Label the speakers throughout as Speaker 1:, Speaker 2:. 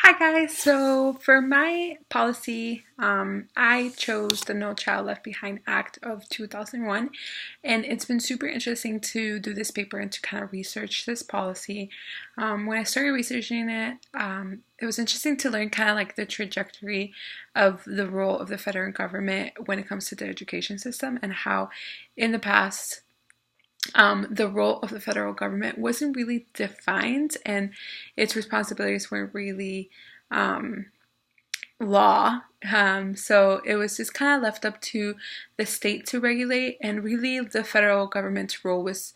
Speaker 1: Hi guys, so for my policy, I chose the No Child Left Behind Act of 2001, and it's been super interesting to do this paper and to kind of research this policy. When I started researching it, it was interesting to learn kind of like the trajectory of the role of the federal government when it comes to the education system and how in the past the role of the federal government wasn't really defined and its responsibilities weren't really um, law. So it was just kind of left up to the state to regulate, and really the federal government's role was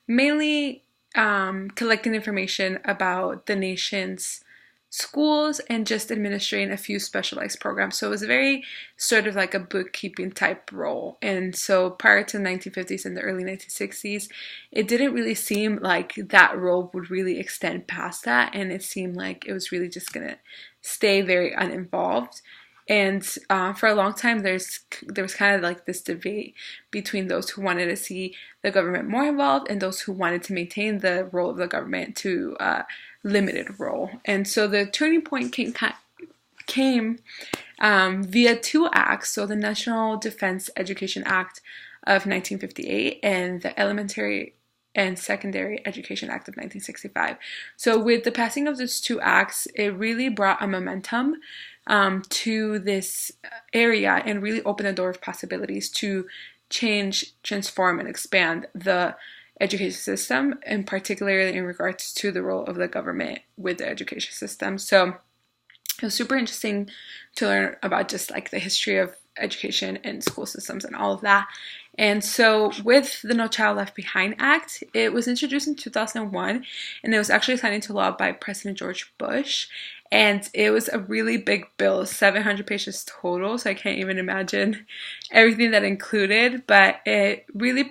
Speaker 1: mainly collecting information about the nation's schools and just administering a few specialized programs. So it was very sort of like a bookkeeping type role. And so prior to the 1950s and the early 1960s, it didn't really seem like that role would really extend past that. And it seemed like it was really just going to stay very uninvolved. And for a long time, there was kind of like this debate between those who wanted to see the government more involved and those who wanted to maintain the role of the government to limited role. And so the turning point came via two acts, so the National Defense Education Act of 1958 and the Elementary and Secondary Education Act of 1965. So with the passing of those two acts, it really brought a momentum to this area and really opened the door of possibilities to change, transform, and expand the education system, and particularly in regards to the role of the government with the education system. So it was super interesting to learn about just like the history of education and school systems and all of that. And so with the No Child Left Behind Act, it was introduced in 2001, and it was actually signed into law by President George Bush. And it was a really big bill, 700 pages total, so I can't even imagine everything that included, but it really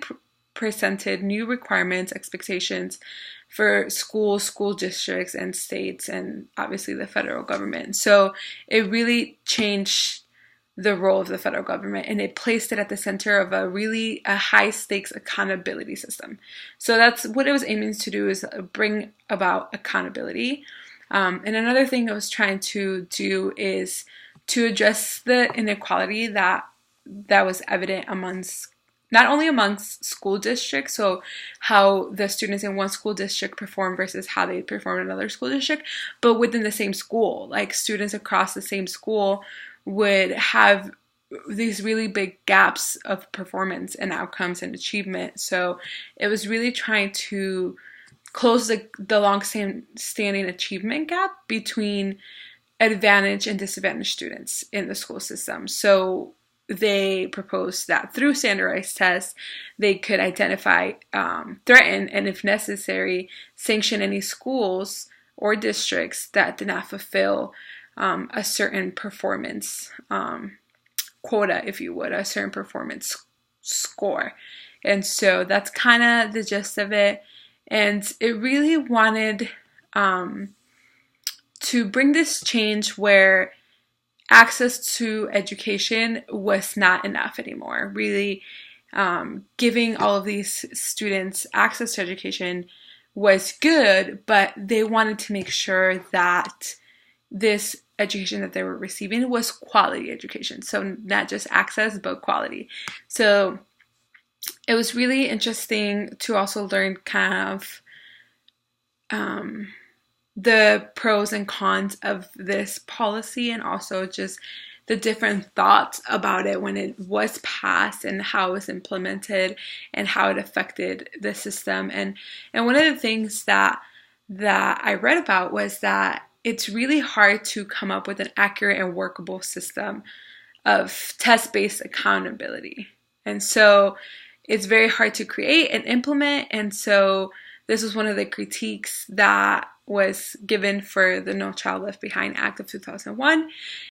Speaker 1: presented new requirements, expectations for schools, school districts, and states, and obviously the federal government. So it really changed the role of the federal government, and it placed it at the center of a high stakes accountability system. So that's what it was aiming to do, is bring about accountability. And another thing it was trying to do is to address the inequality that was evident amongst not only amongst school districts, so how the students in one school district perform versus how they perform in another school district, but within the same school. Like students across the same school would have these really big gaps of performance and outcomes and achievement. So it was really trying to close the long-standing achievement gap between advantaged and disadvantaged students in the school system. So they proposed that through standardized tests, they could identify, threaten, and if necessary, sanction any schools or districts that did not fulfill a certain performance quota, if you would, a certain performance score. And so that's kind of the gist of it. And it really wanted to bring this change where access to education was not enough anymore. Really, giving all of these students access to education was good, but they wanted to make sure that this education that they were receiving was quality education. So not just access, but quality. So it was really interesting to also learn kind of the pros and cons of this policy, and also just the different thoughts about it when it was passed and how it was implemented and how it affected the system. And one of the things that I read about was that it's really hard to come up with an accurate and workable system of test-based accountability. And so it's very hard to create and implement. And so this was one of the critiques that was given for the No Child Left Behind Act of 2001.